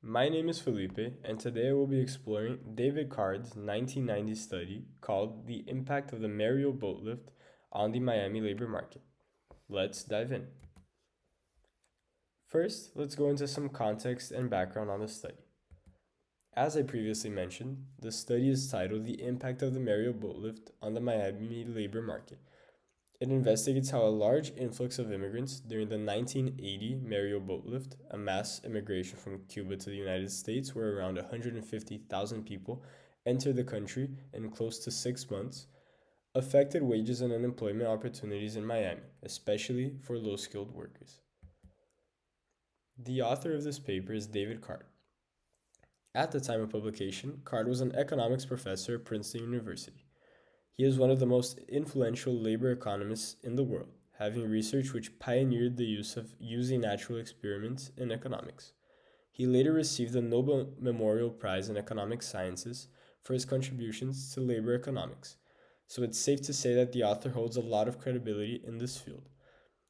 My name is Felipe, and today I will be exploring David Card's 1990 study called The Impact of the Mariel Boatlift on the Miami Labor Market. Let's dive in. First, let's go into some context and background on the study. As I previously mentioned, the study is titled The Impact of the Mariel Boatlift on the Miami Labor Market. It investigates how a large influx of immigrants during the 1980 Mariel Boatlift, a mass immigration from Cuba to the United States where around 150,000 people entered the country in close to 6 months, affected wages and unemployment opportunities in Miami, especially for low-skilled workers. The author of this paper is David Card. At the time of publication, Card was an economics professor at Princeton University. He is one of the most influential labor economists in the world, having research which pioneered the use of using natural experiments in economics. He later received the Nobel Memorial Prize in Economic Sciences for his contributions to labor economics, so it's safe to say that the author holds a lot of credibility in this field.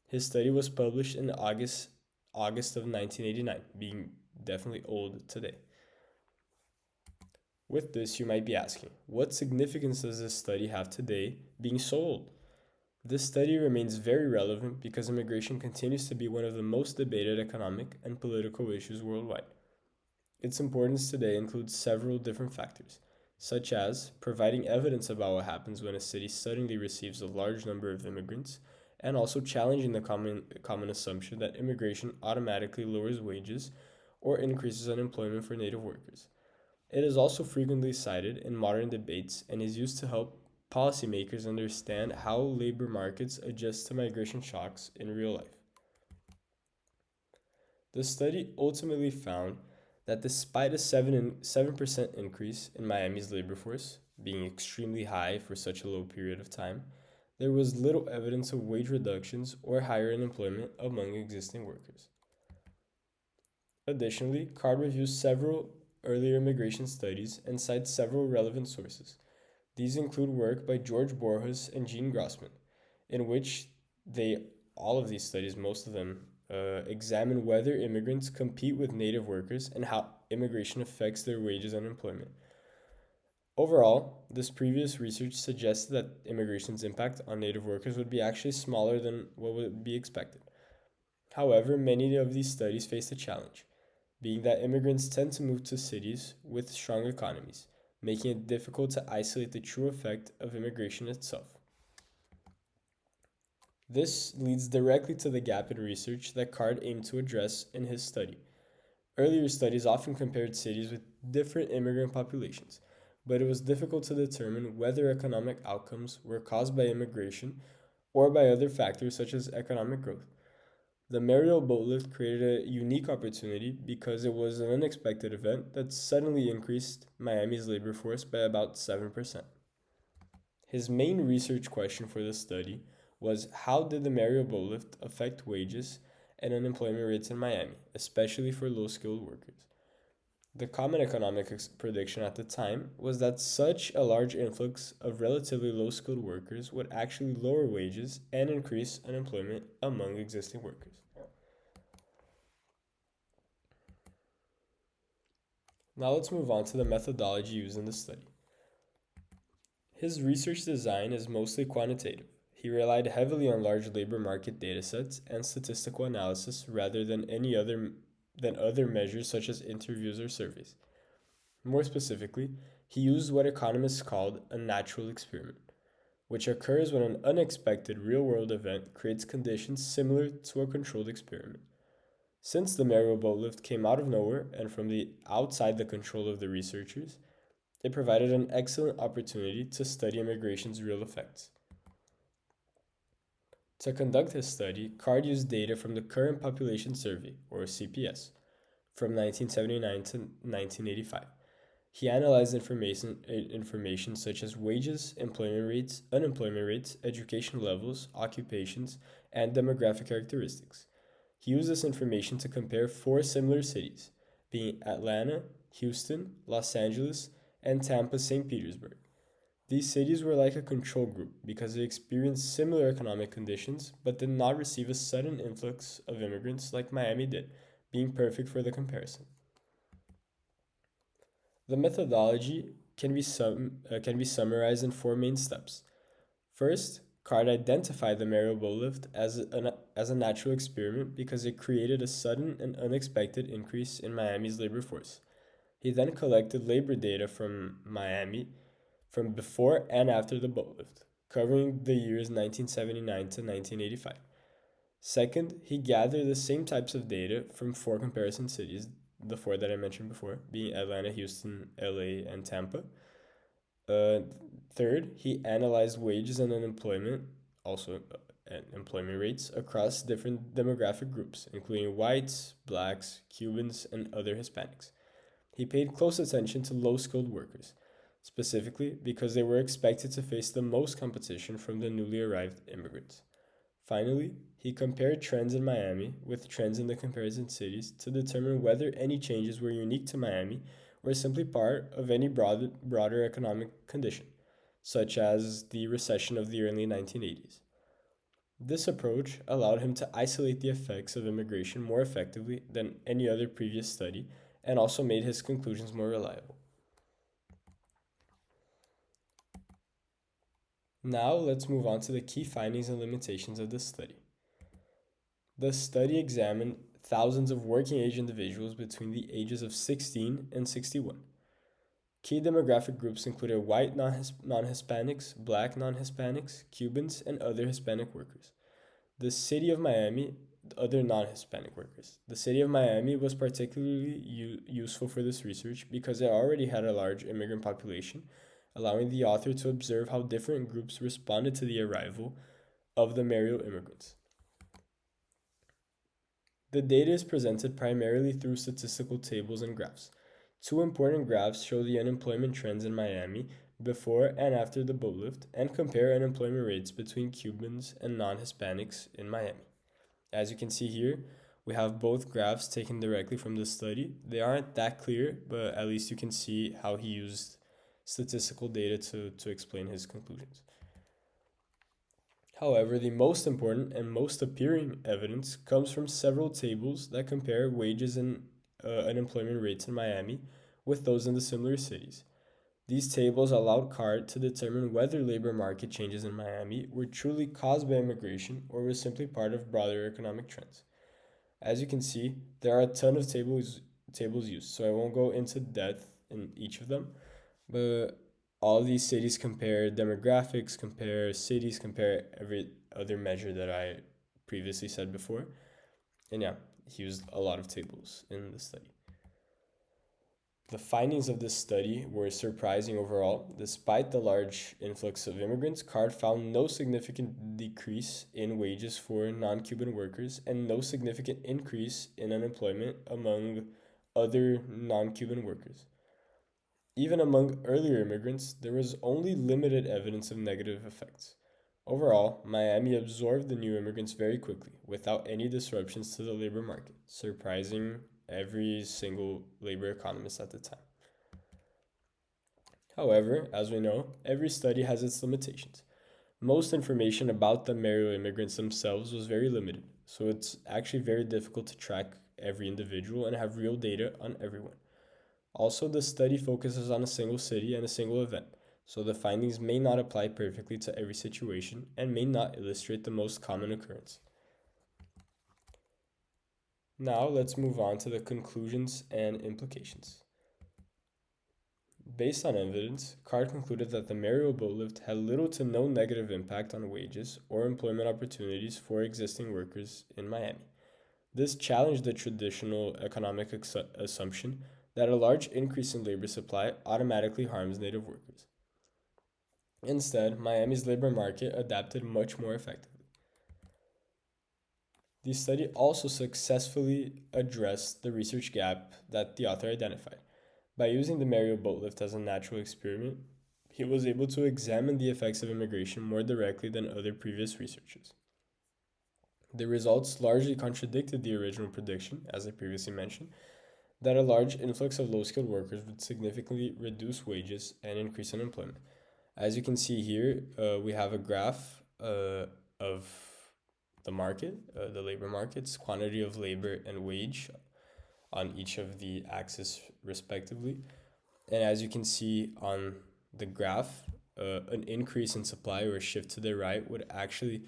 His study was published in August of 1989, being definitely old today. With this, you might be asking, what significance does this study have today, being so old? This study remains very relevant because immigration continues to be one of the most debated economic and political issues worldwide. Its importance today includes several different factors, such as providing evidence about what happens when a city suddenly receives a large number of immigrants, and also challenging the common assumption that immigration automatically lowers wages or increases unemployment for native workers. It is also frequently cited in modern debates and is used to help policymakers understand how labor markets adjust to migration shocks in real life. The study ultimately found that despite a 7% increase in Miami's labor force, being extremely high for such a low period of time, there was little evidence of wage reductions or higher unemployment among existing workers. Additionally, Card reviews several earlier immigration studies and cites several relevant sources. These include work by George Borges and Gene Grossman, in which all of these studies, most of them, examine whether immigrants compete with native workers and how immigration affects their wages and employment. Overall, this previous research suggested that immigration's impact on native workers would be actually smaller than what would be expected. However, many of these studies faced a challenge, being that immigrants tend to move to cities with strong economies, making it difficult to isolate the true effect of immigration itself. This leads directly to the gap in research that Card aimed to address in his study. Earlier studies often compared cities with different immigrant populations, but it was difficult to determine whether economic outcomes were caused by immigration or by other factors such as economic growth. The Mariel Boatlift created a unique opportunity because it was an unexpected event that suddenly increased Miami's labor force by about 7%. His main research question for the study was how did the Mariel Boatlift affect wages and unemployment rates in Miami, especially for low-skilled workers? The common economic prediction at the time was that such a large influx of relatively low-skilled workers would actually lower wages and increase unemployment among existing workers. Now let's move on to the methodology used in the study. His research design is mostly quantitative. He relied heavily on large labor market datasets and statistical analysis rather than other measures such as interviews or surveys. More specifically, he used what economists called a natural experiment, which occurs when an unexpected real-world event creates conditions similar to a controlled experiment. Since the Mariel Boatlift came out of nowhere and from the outside the control of the researchers, it provided an excellent opportunity to study immigration's real effects. To conduct his study, Card used data from the Current Population Survey, or CPS, from 1979 to 1985. He analyzed information such as wages, employment rates, unemployment rates, education levels, occupations, and demographic characteristics. He used this information to compare four similar cities, being Atlanta, Houston, Los Angeles, and Tampa, St. Petersburg. These cities were like a control group because they experienced similar economic conditions but did not receive a sudden influx of immigrants like Miami did, being perfect for the comparison. The methodology can be summarized in four main steps. First, Card identified the Mariel Boatlift as a natural experiment because it created a sudden and unexpected increase in Miami's labor force. He then collected labor data from Miami from before and after the boatlift, covering the years 1979 to 1985. Second, he gathered the same types of data from four comparison cities, the four that I mentioned before, being Atlanta, Houston, LA, and Tampa. Uh, Third, he analyzed wages and unemployment, also employment rates, across different demographic groups, including whites, blacks, Cubans, and other Hispanics. He paid close attention to low skilled workers, specifically because they were expected to face the most competition from the newly arrived immigrants. Finally, he compared trends in Miami with trends in the comparison cities to determine whether any changes were unique to Miami or simply part of any broader economic condition, such as the recession of the early 1980s. This approach allowed him to isolate the effects of immigration more effectively than any other previous study and also made his conclusions more reliable. Now let's move on to the key findings and limitations of this study. The study examined thousands of working age individuals between the ages of 16 and 61. Key demographic groups included white non Hispanics, black non Hispanics, Cubans, and other Hispanic workers. The city of Miami, other non Hispanic workers. The city of Miami was particularly useful for this research because it already had a large immigrant population, allowing the author to observe how different groups responded to the arrival of the Mariel immigrants. The data is presented primarily through statistical tables and graphs. Two important graphs show the unemployment trends in Miami before and after the boatlift and compare unemployment rates between Cubans and non Hispanics in Miami. As you can see here, we have both graphs taken directly from the study. They aren't that clear, but at least you can see how he used statistical data to explain his conclusions. However, the most important and most appearing evidence comes from several tables that compare wages and unemployment rates in Miami with those in the similar cities. These tables allowed CART to determine whether labor market changes in Miami were truly caused by immigration or were simply part of broader economic trends. As you can see, there are a ton of tables used, so I won't go into depth in each of them, but all these cities compare demographics, compare cities, compare every other measure that I previously said before. And yeah, he used a lot of tables in the study. The findings of this study were surprising overall. Despite the large influx of immigrants, CARD found no significant decrease in wages for non Cuban workers and no significant increase in unemployment among other non Cuban workers. Even among earlier immigrants, there was only limited evidence of negative effects. Overall, Miami absorbed the new immigrants very quickly, without any disruptions to the labor market, surprising every single labor economist at the time. However, as we know, every study has its limitations. Most information about the Mariel immigrants themselves was very limited, so it's actually very difficult to track every individual and have real data on everyone. Also, the study focuses on a single city and a single event, so the findings may not apply perfectly to every situation and may not illustrate the most common occurrence. Now, let's move on to the conclusions and implications. Based on evidence, Card concluded that the Mariel boatlift had little to no negative impact on wages or employment opportunities for existing workers in Miami. This challenged the traditional economic assumption that a large increase in labor supply automatically harms native workers. Instead, Miami's labor market adapted much more effectively. The study also successfully addressed the research gap that the author identified. By using the Mariel boatlift as a natural experiment, he was able to examine the effects of immigration more directly than other previous researchers. The results largely contradicted the original prediction, as I previously mentioned, that a large influx of low skilled workers would significantly reduce wages and increase unemployment. As you can see here, we have a graph of the market, the labor markets, quantity of labor and wage on each of the axes respectively. And as you can see on the graph, an increase in supply or a shift to the right would actually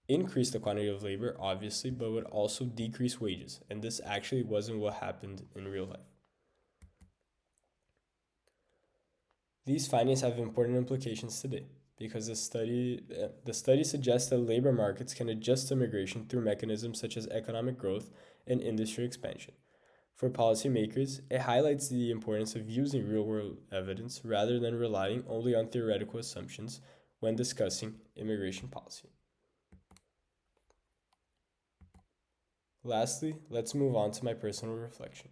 increase the quantity of labor, obviously, but would also decrease wages. And this actually wasn't what happened in real life. These findings have important implications today because the study suggests that labor markets can adjust to migration through mechanisms such as economic growth and industry expansion. For policymakers, it highlights the importance of using real world evidence rather than relying only on theoretical assumptions when discussing immigration policy. Lastly, let's move on to my personal reflection.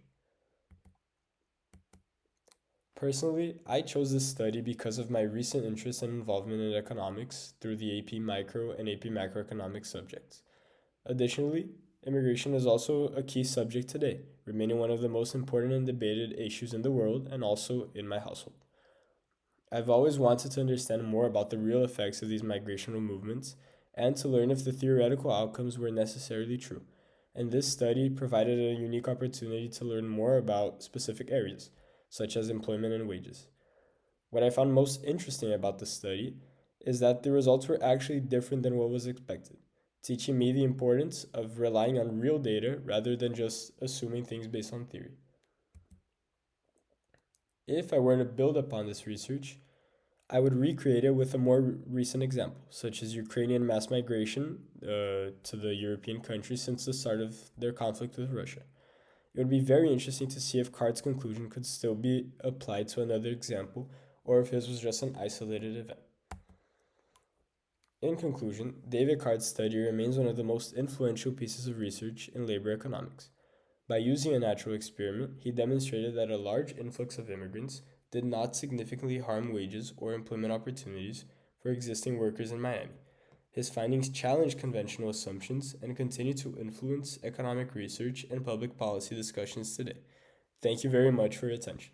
Personally, I chose this study because of my recent interest and involvement in economics through the AP Micro and AP Macroeconomics subjects. Additionally, immigration is also a key subject today, remaining one of the most important and debated issues in the world and also in my household. I've always wanted to understand more about the real effects of these migrational movements and to learn if the theoretical outcomes were necessarily true. And this study provided a unique opportunity to learn more about specific areas, such as employment and wages. What I found most interesting about the study is that the results were actually different than what was expected, teaching me the importance of relying on real data rather than just assuming things based on theory. If I were to build upon this research, I would recreate it with a more recent example, such as Ukrainian mass migration to the European countries since the start of their conflict with Russia. It would be very interesting to see if Card's conclusion could still be applied to another example or if his was just an isolated event. In conclusion, David Card's study remains one of the most influential pieces of research in labor economics. By using a natural experiment, he demonstrated that a large influx of immigrants did not significantly harm wages or employment opportunities for existing workers in Miami. His findings challenge conventional assumptions and continue to influence economic research and public policy discussions today. Thank you very much for your attention.